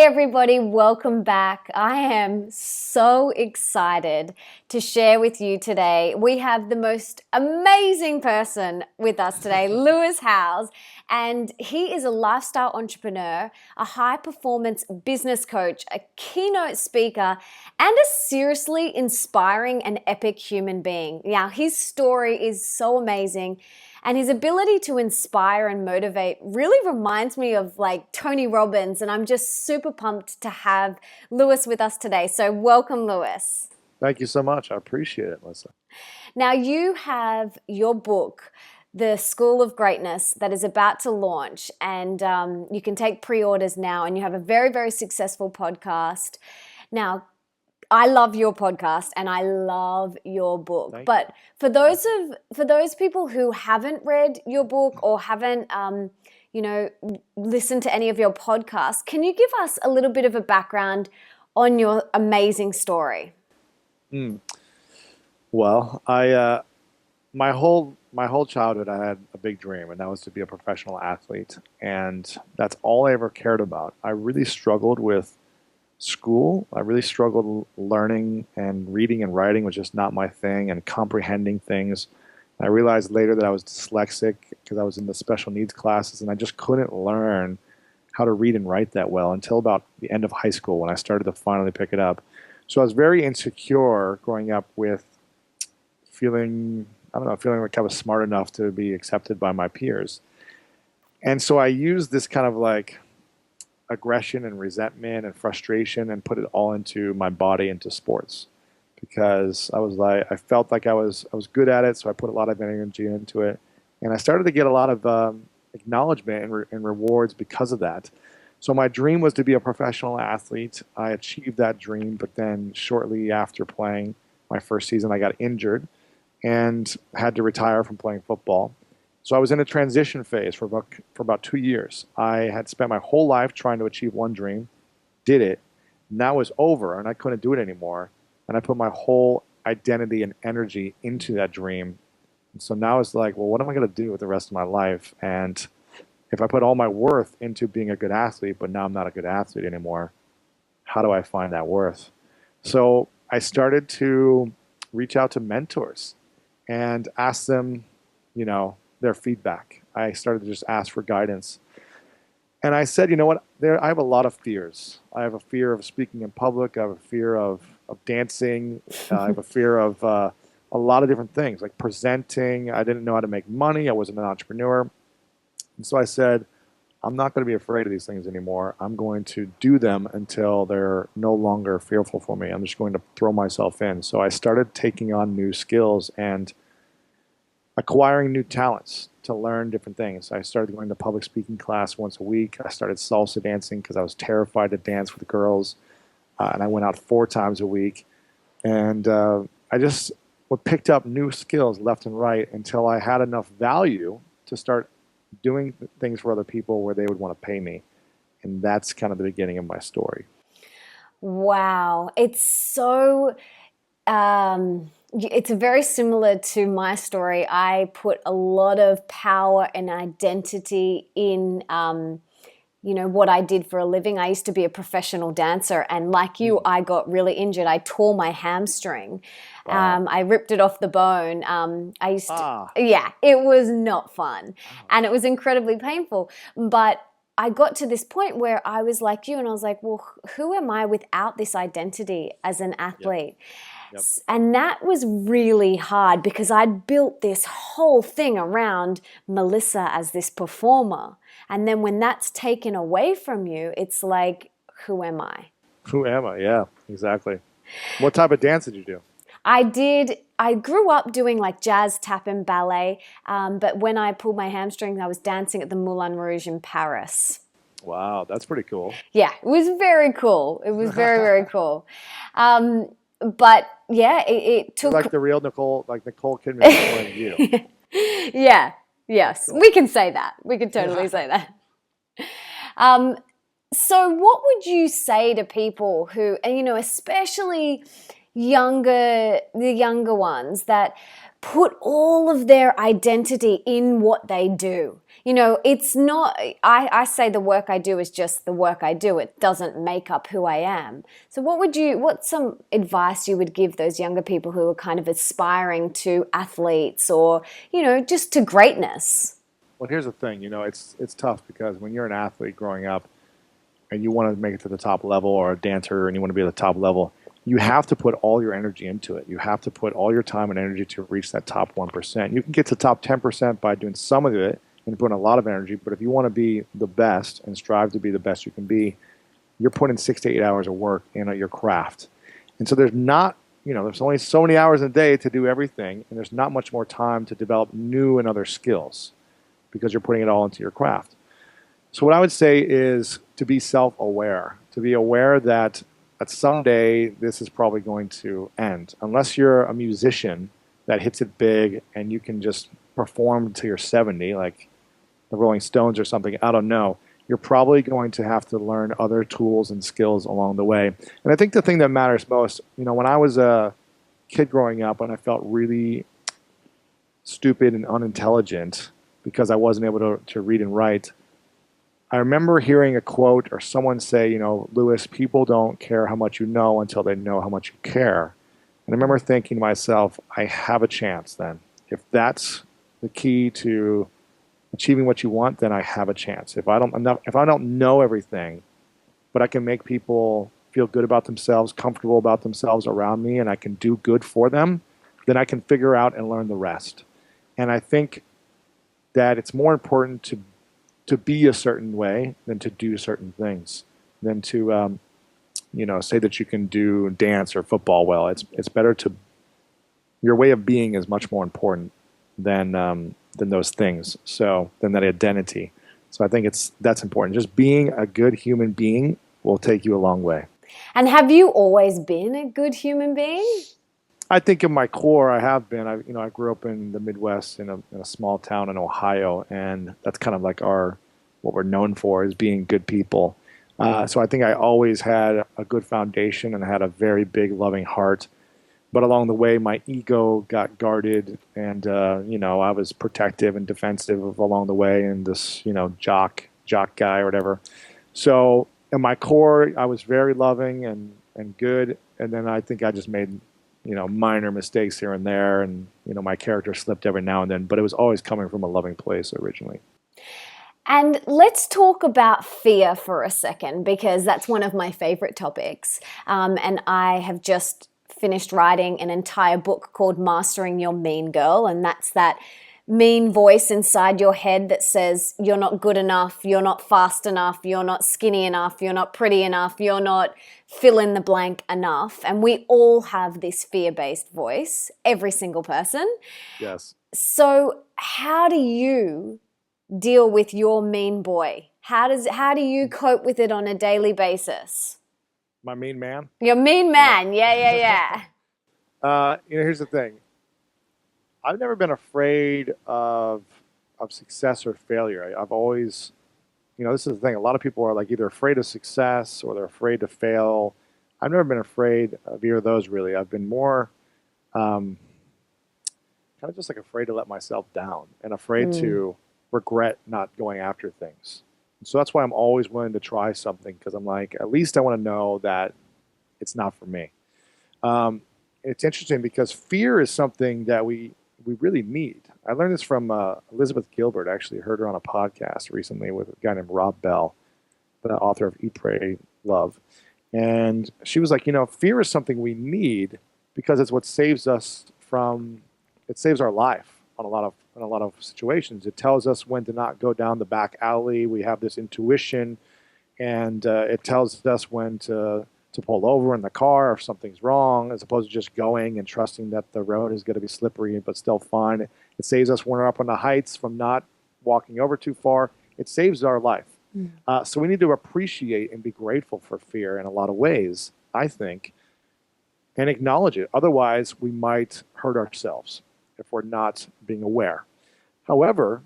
everybody, welcome back. I am so excited to share with you today. We have the most amazing person with us today, Lewis Howes, and he is a lifestyle entrepreneur, a high performance business coach, a keynote speaker, and a seriously inspiring and epic human being. Now, his story is so amazing. And his ability to inspire and motivate really reminds me of like Tony Robbins. And I'm just super pumped to have Lewis with us today. So welcome, Lewis. Thank you so much. I appreciate it, Melissa. Now you have your book, The School of Greatness, that is about to launch. And you can take pre-orders now. And you have a very, very successful podcast. Now, I love your podcast and I love your book. But for those people who haven't read your book or haven't listened to any of your podcasts, can you give us a little bit of a background on your amazing story? Well, my whole childhood I had a big dream, and that was to be a professional athlete, and that's all I ever cared about. I really struggled with school. I really struggled learning, and reading and writing was just not my thing, and comprehending things. I realized later that I was dyslexic because I was in the special needs classes, and I just couldn't learn how to read and write that well until about the end of high school when I started to finally pick it up. So I was very insecure growing up with feeling like I was smart enough to be accepted by my peers. And so I used this kind of like aggression and resentment and frustration and put it all into my body, into sports, because I felt like I was good at it, so I put a lot of energy into it, and I started to get a lot of acknowledgement and rewards because of that. So my dream was to be a professional athlete. I achieved that dream, but then shortly after playing my first season, I got injured and had to retire from playing football. So I was in a transition phase for about 2 years. I had spent my whole life trying to achieve one dream, did it, and that was over, and I couldn't do it anymore. And I put my whole identity and energy into that dream. And so now it's like, well, what am I going to do with the rest of my life? And if I put all my worth into being a good athlete, but now I'm not a good athlete anymore, how do I find that worth? So I started to reach out to mentors and ask them, their feedback. I started to just ask for guidance. And I said, you know what, I have a lot of fears. I have a fear of speaking in public. I have a fear of dancing. I have a fear of a lot of different things, like presenting. I didn't know how to make money. I wasn't an entrepreneur. And so I said, I'm not going to be afraid of these things anymore. I'm going to do them until they're no longer fearful for me. I'm just going to throw myself in. So I started taking on new skills and acquiring new talents to learn different things. I started going to public speaking class once a week. I started salsa dancing because I was terrified to dance with girls. And I went out 4 times a week. And I just picked up new skills left and right until I had enough value to start doing things for other people where they would want to pay me. And that's kind of the beginning of my story. Wow. It's very similar to my story. I put a lot of power and identity in, what I did for a living. I used to be a professional dancer, and like you, I got really injured. I tore my hamstring. Wow. I ripped it off the bone. It was not fun, and it was incredibly painful. But I got to this point where I was like you, and I was like, well, who am I without this identity as an athlete? Yep. And that was really hard because I'd built this whole thing around Melissa as this performer. And then when that's taken away from you, it's like, who am I? Who am I? Yeah, exactly. What type of dance did you do? I grew up doing like jazz, tap, and ballet. But when I pulled my hamstring, I was dancing at the Moulin Rouge in Paris. Wow, that's pretty cool. Yeah, it was very cool. It was very, very cool. But yeah, it took... You're like the real Nicole Kidman playing you. Yeah, yes, cool. We can say that. We can totally say that. So what would you say to people who, especially the younger ones that put all of their identity in what they do. It's not, I say the work I do is just the work I do. It doesn't make up who I am. So what's some advice you would give those younger people who are kind of aspiring to athletes or, just to greatness? Well, here's the thing, it's tough because when you're an athlete growing up and you want to make it to the top level, or a dancer and you want to be at the top level, you have to put all your energy into it. You have to put all your time and energy to reach that top 1%. You can get to the top 10% by doing some of it and putting a lot of energy, but if you want to be the best and strive to be the best you can be, you're putting 6 to 8 hours of work in at your craft. And so there's only so many hours in a day to do everything, and there's not much more time to develop new and other skills because you're putting it all into your craft. So what I would say is to be self-aware, to be aware that someday this is probably going to end. Unless you're a musician that hits it big and you can just perform till you're 70, like the Rolling Stones or something, I don't know. You're probably going to have to learn other tools and skills along the way. And I think the thing that matters most, when I was a kid growing up and I felt really stupid and unintelligent because I wasn't able to read and write, I remember hearing a quote or someone say, Lewis, people don't care how much you know until they know how much you care. And I remember thinking to myself, I have a chance then. If that's the key to achieving what you want, then I have a chance. If I don't know everything, but I can make people feel good about themselves, comfortable about themselves around me, and I can do good for them, then I can figure out and learn the rest. And I think that it's more important to be a certain way than to do certain things, than to say that you can do dance or football well. It's better to, your way of being is much more important than those things. So than that identity. So I think that's important. Just being a good human being will take you a long way. And have you always been a good human being? I think in my core, I have been. I grew up in the Midwest in a small town in Ohio, and that's kind of like what we're known for is being good people. So I think I always had a good foundation and I had a very big, loving heart. But along the way, my ego got guarded, and I was protective and defensive along the way, and this jock guy or whatever. So in my core, I was very loving and good, and then I think I just made minor mistakes here and there, and my character slipped every now and then, but it was always coming from a loving place originally. And let's talk about fear for a second, because that's one of my favorite topics. And I have just finished writing an entire book called Mastering Your Mean Girl, and that's that mean voice inside your head that says you're not good enough, you're not fast enough, you're not skinny enough, you're not pretty enough, you're not fill in the blank enough. And we all have this fear-based voice, every single person. Yes. So how do you deal with your mean boy? How do you cope with it on a daily basis? My mean man? Your mean man. Yeah. Here's the thing. I've never been afraid of success or failure. I've always, this is the thing. A lot of people are like either afraid of success or they're afraid to fail. I've never been afraid of either of those, really. I've been more kind of just like afraid to let myself down and afraid to regret not going after things. So that's why I'm always willing to try something, because I'm like, at least I want to know that it's not for me. It's interesting because fear is something that we really need. I learned this from Elizabeth Gilbert. I actually heard her on a podcast recently with a guy named Rob Bell, the author of Eat, Pray, Love. And she was like, fear is something we need because it's what saves us it saves our life in a lot of situations. It tells us when to not go down the back alley. We have this intuition, and it tells us when to pull over in the car if something's wrong, as opposed to just going and trusting that the road is going to be slippery but still fine. It saves us when we're up on the heights from not walking over too far. It saves our life. So we need to appreciate and be grateful for fear in a lot of ways, I think, and acknowledge it. Otherwise, we might hurt ourselves if we're not being aware. However,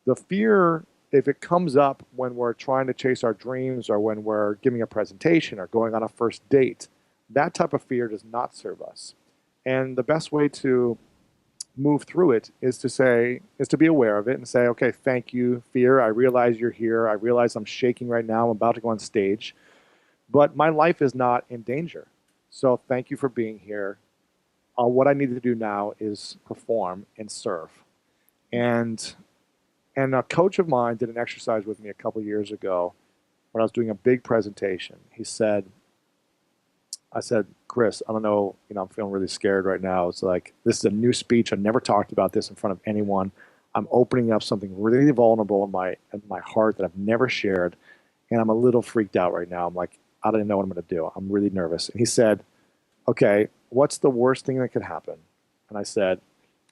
the fear, if it comes up when we're trying to chase our dreams or when we're giving a presentation or going on a first date, That type of fear does not serve us. And the best way to move through it is to be aware of it and say, okay, thank you, fear. I realize you're here. I realize I'm shaking right now. I'm about to go on stage, but my life is not in danger. So thank you for being here. What I need to do now is perform and serve. And a coach of mine did an exercise with me a couple years ago when I was doing a big presentation. I said, Chris, I don't know, I'm feeling really scared right now. It's like, this is a new speech. I've never talked about this in front of anyone. I'm opening up something really vulnerable in my heart that I've never shared. And I'm a little freaked out right now. I'm like, I don't even know what I'm going to do. I'm really nervous. And he said, okay, what's the worst thing that could happen? And I said,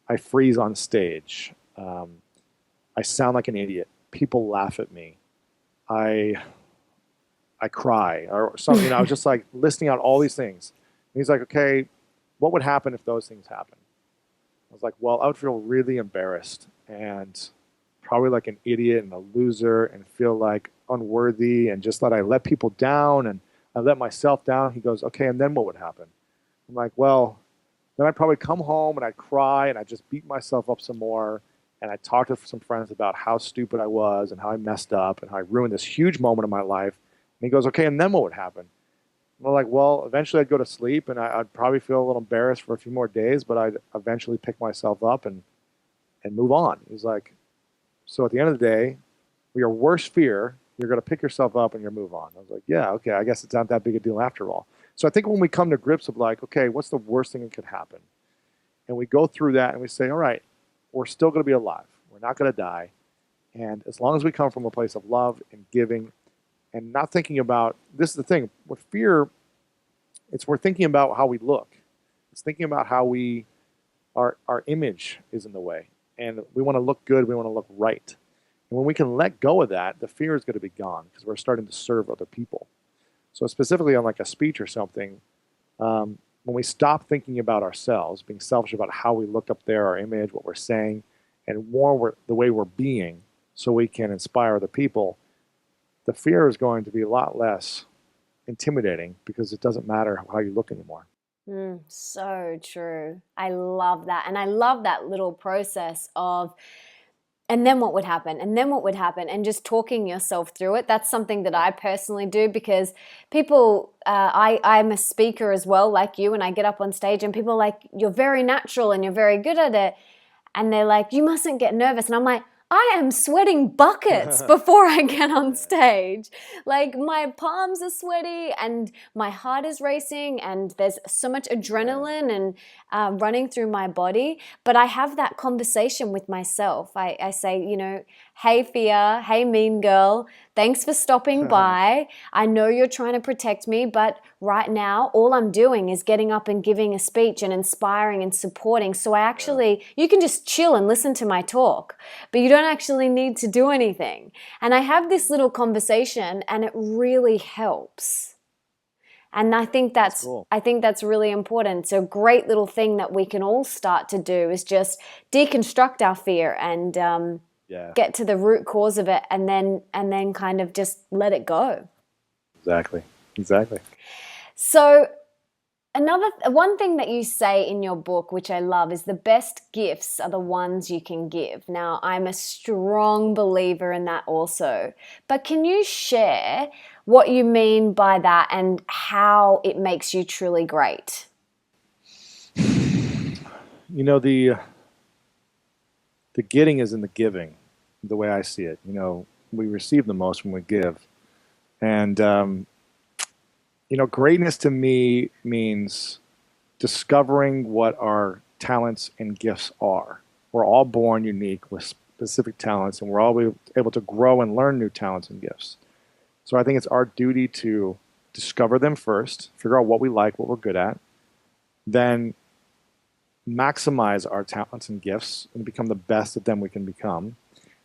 I freeze on stage. I sound like an idiot. People laugh at me. I cry or something. I was just like listing out all these things. And he's like, okay, what would happen if those things happen? I was like, well, I would feel really embarrassed and probably like an idiot and a loser and feel like unworthy and just that I let people down and I let myself down. He goes, okay, and then what would happen? I'm like, well, then I'd probably come home and I'd cry and I'd just beat myself up some more. And I talked to some friends about how stupid I was and how I messed up and how I ruined this huge moment of my life. And he goes, okay, and then what would happen? And we're like, well, eventually I'd go to sleep and I'd probably feel a little embarrassed for a few more days, but I'd eventually pick myself up and move on. He's like, so at the end of the day, with your worst fear, you're going to pick yourself up and you'll move on. I was like, yeah, okay, I guess it's not that big a deal after all. So I think when we come to grips of like, okay, what's the worst thing that could happen? And we go through that and we say, all right, we're still going to be alive. We're not going to die. And as long as we come from a place of love and giving and not thinking about, this is the thing, with fear, we're thinking about how we look. It's thinking about how our image is in the way. And we want to look good, we want to look right. And when we can let go of that, the fear is going to be gone because we're starting to serve other people. So specifically on like a speech or something, when we stop thinking about ourselves, being selfish about how we look up there, our image, what we're saying, and more the way we're being so we can inspire other people, the fear is going to be a lot less intimidating because it doesn't matter how you look anymore. So true. I love that. And I love that little process of, and then what would happen? And then what would happen? And just talking yourself through it. That's something that I personally do because people, I'm a speaker as well, like you, and I get up on stage and people are like, you're very natural and you're very good at it. And they're like, you mustn't get nervous. And I'm like, I am sweating buckets before I get on stage. Like my palms are sweaty and my heart is racing and there's so much adrenaline and running through my body. But I have that conversation with myself. I say, hey fear, hey mean girl, thanks for stopping by. I know you're trying to protect me, but right now all I'm doing is getting up and giving a speech and inspiring and supporting. So you can just chill and listen to my talk, but you don't actually need to do anything. And I have this little conversation and it really helps. And That's cool. I think that's really important. So a great little thing that we can all start to do is just deconstruct our fear and get to the root cause of it, and then kind of just let it go. Exactly. So one thing that you say in your book, which I love, is the best gifts are the ones you can give. Now, I'm a strong believer in that also. But can you share what you mean by that and how it makes you truly great? The getting is in the giving, the way I see it. We receive the most when we give. And greatness to me means discovering what our talents and gifts are. We're all born unique with specific talents, and we're all able to grow and learn new talents and gifts. So I think it's our duty to discover them first, figure out what we like, what we're good at, then maximize our talents and gifts and become the best at them we can become,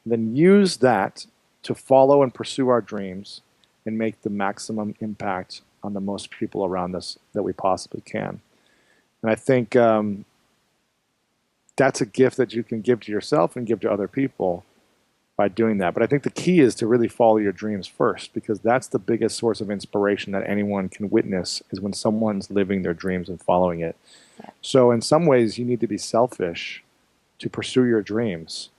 and then use that to follow and pursue our dreams and make the maximum impact on the most people around us that we possibly can. And I think that's a gift that you can give to yourself and give to other people by doing that. But I think the key is to really follow your dreams first, because that's the biggest source of inspiration that anyone can witness, is when someone's living their dreams and following it. So in some ways, you need to be selfish to pursue your dreams.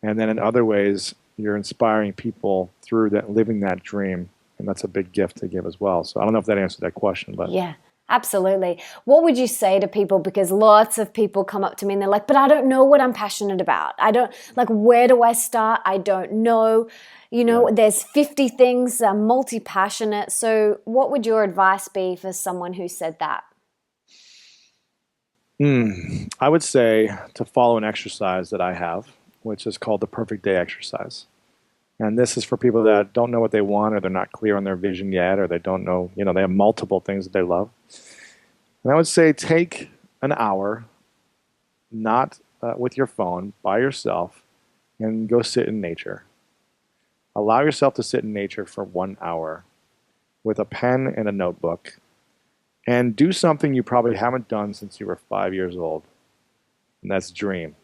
And then in other ways, you're inspiring people through that, living that dream. And that's a big gift to give as well. So I don't know if that answered that question, but Yeah, absolutely. What would you say to people? Because lots of people come up to me and they're like, but I don't know what I'm passionate about. I don't, like, where do I start? I don't know. yeah. There's 50 things, I'm multi-passionate. So what would your advice be for someone who said that? I would say to follow an exercise that I have, which is called the perfect day exercise. And this is for people that don't know what they want, or they're not clear on their vision yet, or they don't know, they have multiple things that they love. And I would say take an hour, not with your phone, by yourself, and go sit in nature. Allow yourself to sit in nature for 1 hour with a pen and a notebook, and do something you probably haven't done since you were 5 years old, and that's dream.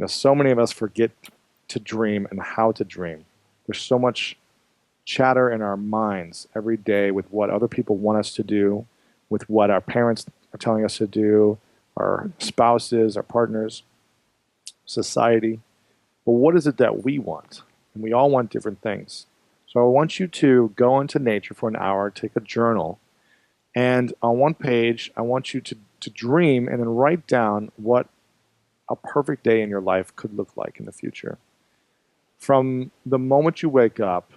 So many of us forget to dream and how to dream. There's so much chatter in our minds every day with what other people want us to do, with what our parents are telling us to do, our spouses, our partners, society. But what is it that we want? And we all want different things. So I want you to go into nature for an hour, take a journal, and on one page, I want you to dream and then write down what a perfect day in your life could look like in the future. From the moment you wake up,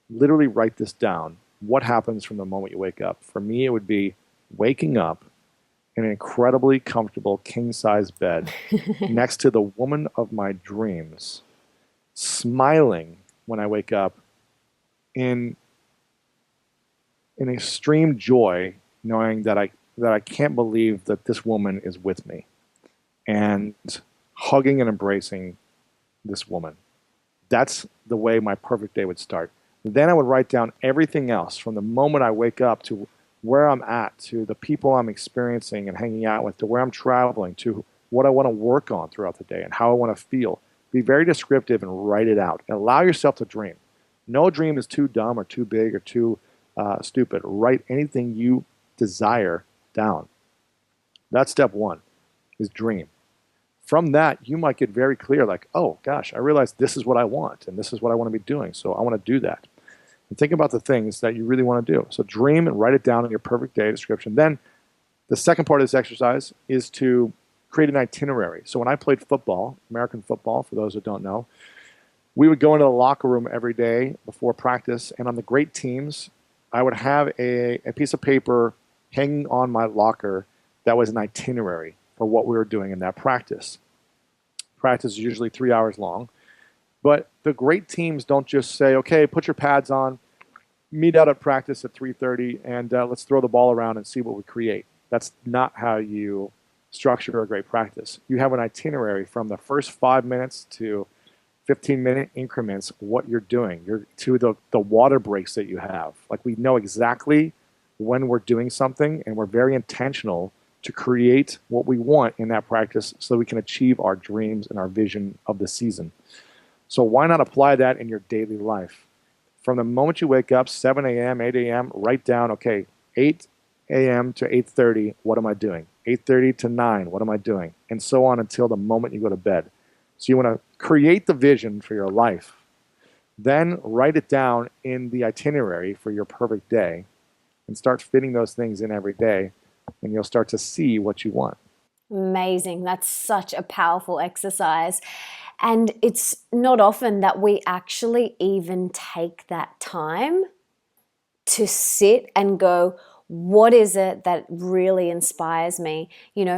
literally write this down. What happens from the moment you wake up? For me, it would be waking up in an incredibly comfortable king-size bed next to the woman of my dreams, smiling when I wake up in extreme joy, knowing that I can't believe that this woman is with me, and hugging and embracing this woman. That's the way my perfect day would start. Then I would write down everything else from the moment I wake up to where I'm at, to the people I'm experiencing and hanging out with, to where I'm traveling, to what I want to work on throughout the day and how I want to feel. Be very descriptive and write it out. And allow yourself to dream. No dream is too dumb or too big or too stupid. Write anything you desire down. That's step one, is dream. From that, you might get very clear, like, oh gosh, I realize this is what I want and this is what I want to be doing. So I want to do that. And think about the things that you really want to do. So dream and write it down in your perfect day description. Then the second part of this exercise is to create an itinerary. So when I played football, American football, for those that don't know, we would go into the locker room every day before practice. And on the great teams, I would have a piece of paper hanging on my locker that was an itinerary for what we were doing in that practice. Practice is usually 3 hours long. But the great teams don't just say, okay, put your pads on, meet out at practice at 3:30, and let's throw the ball around and see what we create. That's not how you structure a great practice. You have an itinerary from the first 5 minutes to 15-minute increments, what you're doing. You're to the water breaks that you have. Like, we know exactly when we're doing something, and we're very intentional to create what we want in that practice so we can achieve our dreams and our vision of the season. So why not apply that in your daily life? From the moment you wake up, 7 a.m., 8 a.m., write down, okay, 8 a.m. to 8:30, what am I doing? 8:30 to 9, what am I doing? And so on until the moment you go to bed. So you want to create the vision for your life. Then write it down in the itinerary for your perfect day and start fitting those things in every day, and you'll start to see what you want. Amazing. That's such a powerful exercise. And it's not often that we actually even take that time to sit and go, what is it that really inspires me?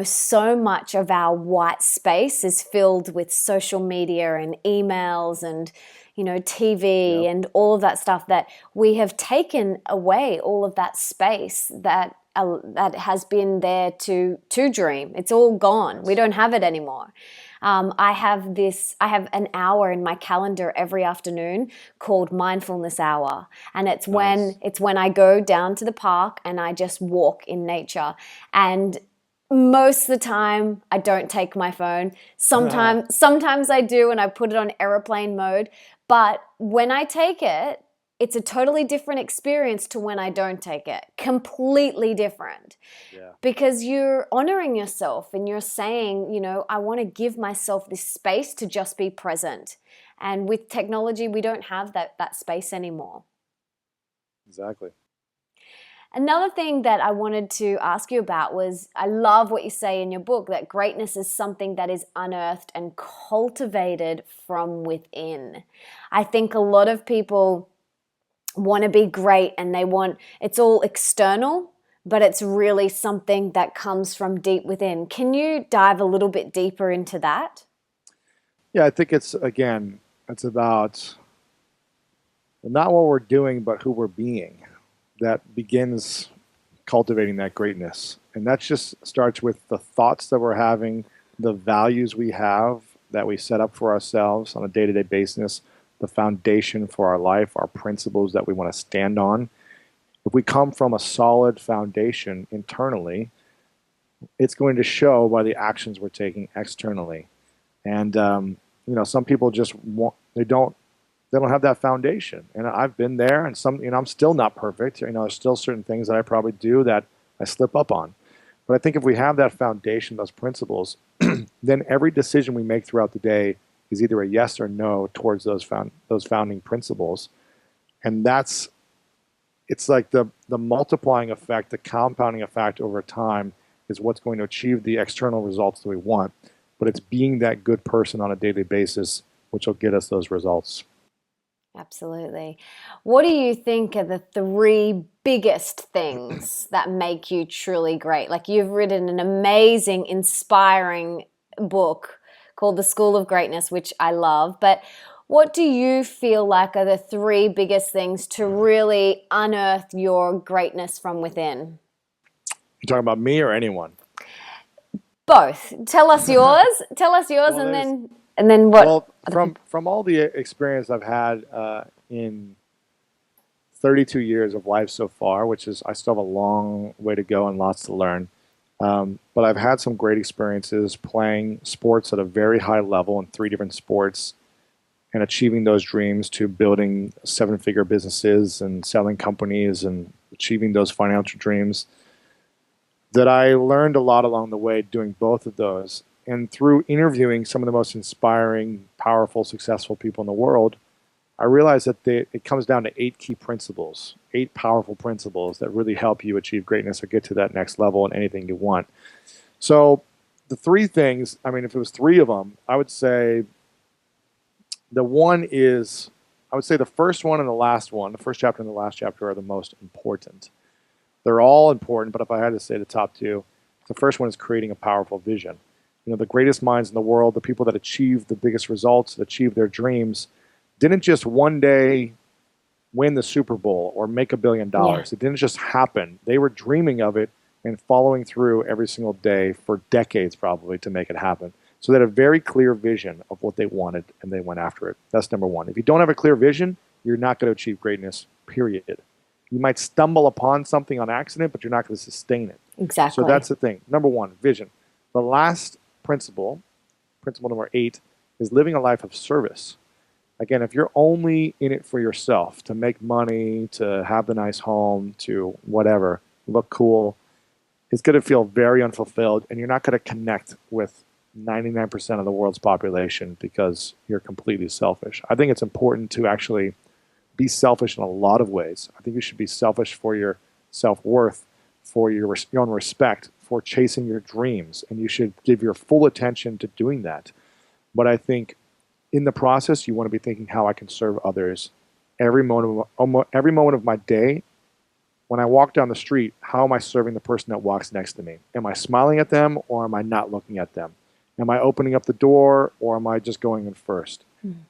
So much of our white space is filled with social media and emails and, TV Yep. and all of that stuff, that we have taken away all of that space that has been there to dream. It's all gone. We Yes. don't have it anymore. I have an hour in my calendar every afternoon called mindfulness hour. And Nice. it's when I go down to the park and I just walk in nature. And Most of the time I don't take my phone. Sometimes I do and I put it on airplane mode, but when I take it, it's a totally different experience to when I don't take it. Completely different. Yeah. Because you're honoring yourself and you're saying, I want to give myself this space to just be present. And with technology, we don't have that space anymore. Exactly. Another thing that I wanted to ask you about was I love what you say in your book that greatness is something that is unearthed and cultivated from within. I think a lot of people want to be great and it's all external, but it's really something that comes from deep within. Can you dive a little bit deeper into that? Yeah, I think it's about not what we're doing, but who we're being that begins cultivating that greatness. And that just starts with the thoughts that we're having, the values we have that we set up for ourselves on a day to day basis, the foundation for our life, our principles that we want to stand on. If we come from a solid foundation internally, it's going to show by the actions we're taking externally. And some people just want they don't have that foundation. And I've been there, and I'm still not perfect. There's still certain things that I probably do that I slip up on. But I think if we have that foundation, those principles, then every decision we make throughout the day is either a yes or no towards those founding principles. And it's like the multiplying effect, the compounding effect over time is what's going to achieve the external results that we want. But it's being that good person on a daily basis, which will get us those results. Absolutely. What do you think are the three biggest things that make you truly great? Like you've written an amazing, inspiring book called The School of Greatness, which I love. But what do you feel like are the three biggest things to really unearth your greatness from within? You talking about me or anyone? Both. Tell us yours. Tell us yours, Well, and then what well, other from people. from all the experience I've had in 32 years of life so far, which is I still have a long way to go and lots to learn. But I've had some great experiences playing sports at a very high level in three different sports and achieving those dreams to building seven-figure businesses and selling companies and achieving those financial dreams. That I learned a lot along the way doing both of those. And through interviewing some of the most inspiring, powerful, successful people in the world, I realized that it comes down to eight key principles, eight powerful principles that really help you achieve greatness or get to that next level in anything you want. So, the three things, I mean, if it was three of them, I would say the one is, I would say the first one and the last one, the first chapter and the last chapter are the most important. They're all important, but if I had to say the top two, the first one is creating a powerful vision. The greatest minds in the world, the people that achieve the biggest results, that achieve their dreams, didn't just one day win the Super Bowl or make Yeah. $1 billion. It didn't just happen. They were dreaming of it and following through every single day for decades probably to make it happen. So they had a very clear vision of what they wanted and they went after it. That's number one. If you don't have a clear vision, you're not going to achieve greatness, period. You might stumble upon something on accident, but you're not going to sustain it. So Exactly. that's the thing. Number one, vision. The last principle, principle number 8, is living a life of service. Again, if you're only in it for yourself, to make money, to have the nice home, to whatever, look cool, it's going to feel very unfulfilled and you're not going to connect with 99% of the world's population because you're completely selfish. I think it's important to actually be selfish in a lot of ways. I think you should be selfish for your self-worth, for your own respect, for chasing your dreams, and you should give your full attention to doing that. But I think in the process, you want to be thinking how I can serve others every moment of my day. When I walk down the street, how am I serving the person that walks next to me? Am I smiling at them or am I not looking at them? Am I opening up the door or am I just going in first?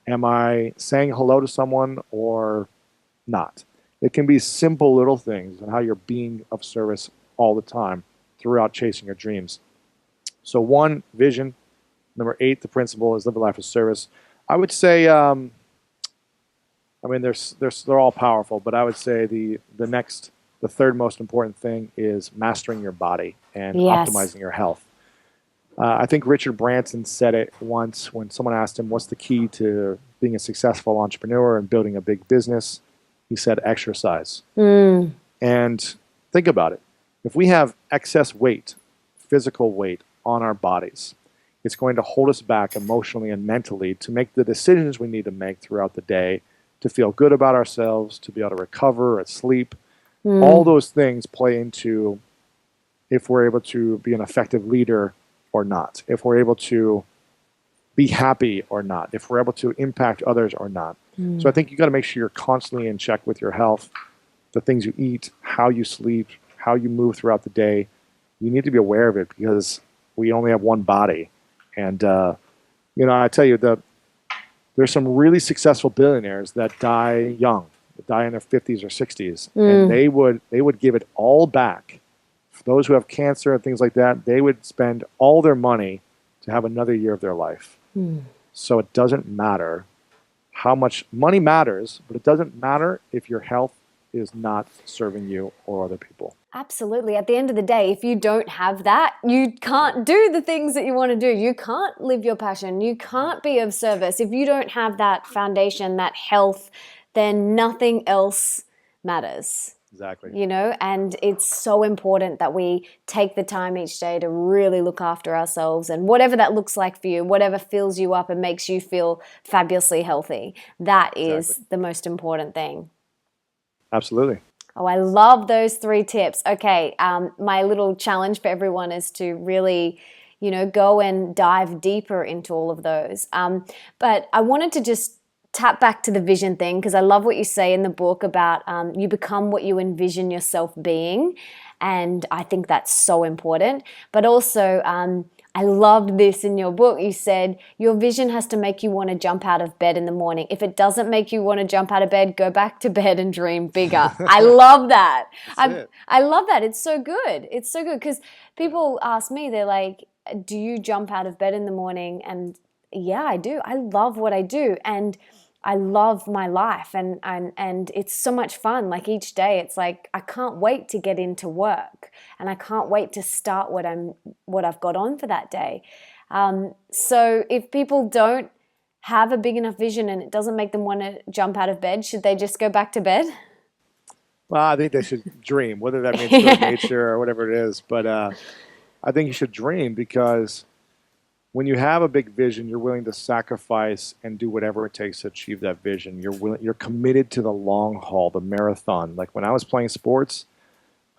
Am I saying hello to someone or not? It can be simple little things and how you're being of service all the time throughout chasing your dreams. So one, vision. Number 8, the principle is live a life of service. I would say, I mean, they're all powerful, but I would say the the third most important thing is mastering your body and Yes. optimizing your health. I think Richard Branson said it once when someone asked him, what's the key to being a successful entrepreneur and building a big business? He said, exercise. Mm. And think about it. If we have excess weight, physical weight on our bodies, it's going to hold us back emotionally and mentally to make the decisions we need to make throughout the day, to feel good about ourselves, to be able to recover at sleep. All Mm. those things play into if we're able to be an effective leader or not, if we're able to be happy or not, if we're able to impact others or not. So I Mm. think you got to make sure you're constantly in check with your health, the things you eat, how you sleep, how you move throughout the day. You need to be aware of it because we only have one body. And, I tell you, there's some really successful billionaires that die young, that die in their 50s or 60s, and Mm. they would give it all back. For those who have cancer and things like that, they would spend all their money to have another year of their life. Mm. So it doesn't matter how much money matters, but it doesn't matter if your health is not serving you or other people. Absolutely. At the end of the day, if you don't have that, you can't do the things that you want to do. You can't live your passion. You can't be of service. If you don't have that foundation, that health, then nothing else matters. Exactly. And it's so important that we take the time each day to really look after ourselves, and whatever that looks like for you, whatever fills you up and makes you feel fabulously healthy, that Exactly. is the most important thing. Absolutely. Oh, I love those 3 tips. Okay, my little challenge for everyone is to really, go and dive deeper into all of those. But I wanted to just tap back to the vision thing, because I love what you say in the book about you become what you envision yourself being. And I think that's so important. But also, I loved this in your book. You said your vision has to make you want to jump out of bed in the morning. If it doesn't make you want to jump out of bed, go back to bed and dream bigger. I love that. That's I it. I love that. It's so good. It's so good because people ask me, they're like, "Do you jump out of bed in the morning?" And yeah, I do. I love what I do, and I love my life, and it's so much fun. Like each day, it's like I can't wait to get into work, and I can't wait to start what I've got on for that day. So if people don't have a big enough vision and it doesn't make them want to jump out of bed, should they just go back to bed? Well, I think they should dream, whether that means go to nature or whatever it is. But I think you should dream because when you have a big vision, you're willing to sacrifice and do whatever it takes to achieve that vision. You're committed to the long haul, the marathon. Like when I was playing sports,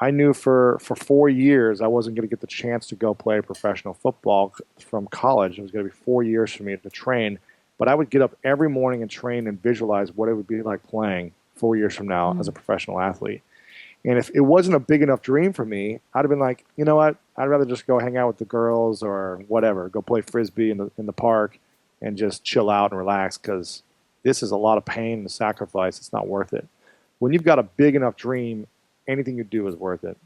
I knew for 4 years I wasn't going to get the chance to go play professional football from college. It was going to be 4 years for me to train. But I would get up every morning and train and visualize what it would be like playing 4 years from now as a professional athlete. And if it wasn't a big enough dream for me, I'd have been like, you know what? I'd rather just go hang out with the girls or whatever, go play frisbee in the park and just chill out and relax because this is a lot of pain and sacrifice. It's not worth it. When you've got a big enough dream, anything you do is worth it.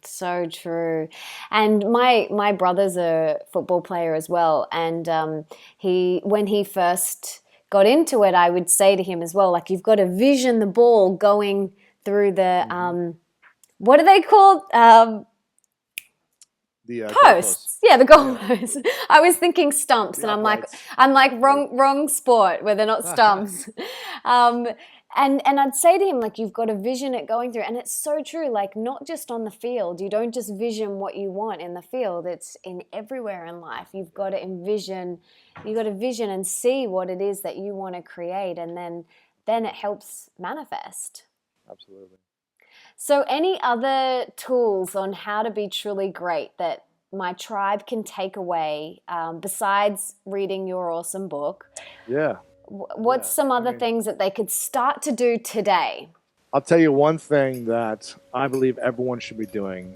So true. And my brother's a football player as well. And he when he first got into it, I would say to him as well, like you've got to vision the ball going through the Hmm. what are they called? The goalposts. Posts. Yeah, the Yeah, goalposts. I was thinking stumps, the and I'm like, uprights. Right. wrong sport where they're not stumps. um, and I'd say to him like, you've got to vision it going through, and it's so true. Like not just on the field. You don't just vision what you want in the field. It's in everywhere in life. You've got to envision. You got to vision and see what it is that you want to create, and then it helps manifest. Absolutely. So, any other tools on how to be truly great that my tribe can take away besides reading your awesome book? Yeah. What's Yeah. some I other mean, things that they could start to do today? I'll tell you one thing that I believe everyone should be doing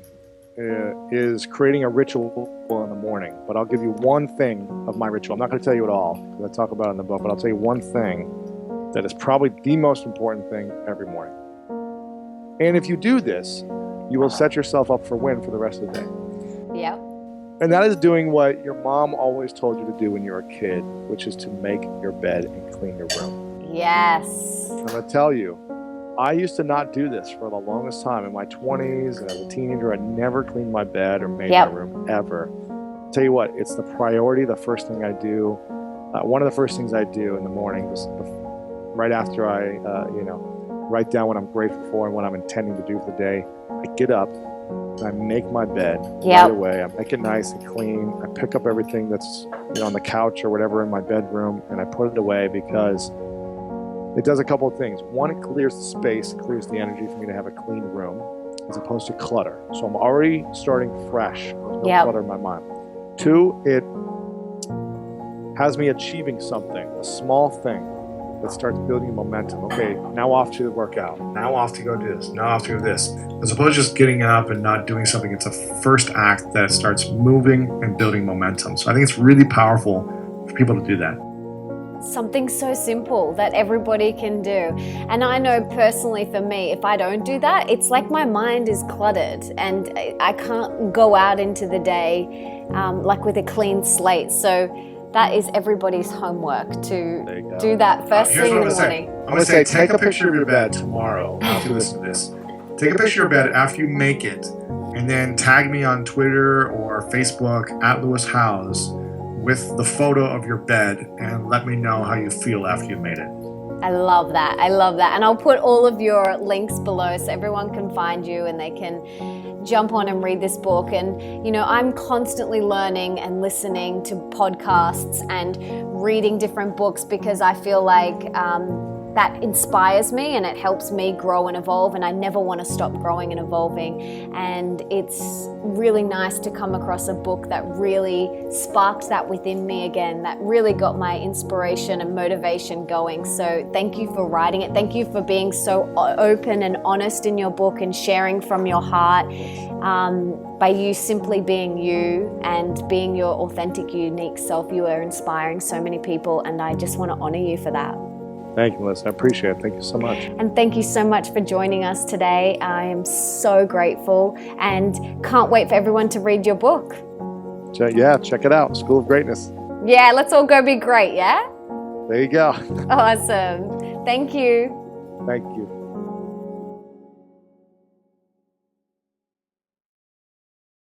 is creating a ritual in the morning. But I'll give you one thing of my ritual. I'm not going to tell you it all because I talk about it in the book, but I'll tell you one thing that is probably the most important thing every morning. And if you do this, you will set yourself up for win for the rest of the day. Yep. And that is doing what your mom always told you to do when you were a kid, which is to make your bed and clean your room. Yes. I'm going to tell you, I used to not do this for the longest time. In my 20s and as a teenager, I never cleaned my bed or made my room ever. Tell you what, it's the priority, the first thing I do. One of the first things I do in the morning, just right after I, write down what I'm grateful for and what I'm intending to do for the day, I get up and I make my bed right away. I make it nice and clean. I pick up everything that's on the couch or whatever in my bedroom and I put it away because it does a couple of things. One, it clears the space, it clears the energy for me to have a clean room as opposed to clutter. So I'm already starting fresh. There's no clutter in my mind. Two, it has me achieving something, a small thing that starts building momentum. Okay, now off to the workout. Now off to go do this. Now off to do this. As opposed to just getting up and not doing something, it's a first act that starts moving and building momentum. So I think it's really powerful for people to do that. Something so simple that everybody can do. And I know personally for me, if I don't do that, it's like my mind is cluttered and I can't go out into the day like with a clean slate. So that is everybody's homework to do that first thing in the morning. I'm going to say, take a picture of your bed tomorrow after you listen to this. Take a picture of your bed after you make it and then tag me on Twitter or Facebook at Lewis Howes with the photo of your bed and let me know how you feel after you've made it. I love that. I love that. And I'll put all of your links below so everyone can find you and they can jump on and read this book. And, I'm constantly learning and listening to podcasts and reading different books because I feel like that inspires me and it helps me grow and evolve, and I never want to stop growing and evolving. And it's really nice to come across a book that really sparked that within me again, that really got my inspiration and motivation going. So thank you for writing it. Thank you for being so open and honest in your book and sharing from your heart. By you simply being you and being your authentic, unique self, you are inspiring so many people, and I just want to honor you for that. Thank you, Melissa. I appreciate it. Thank you so much. And thank you so much for joining us today. I am so grateful and can't wait for everyone to read your book. Check it out. School of Greatness. Yeah, let's all go be great, yeah? There you go. Awesome. Thank you. Thank you.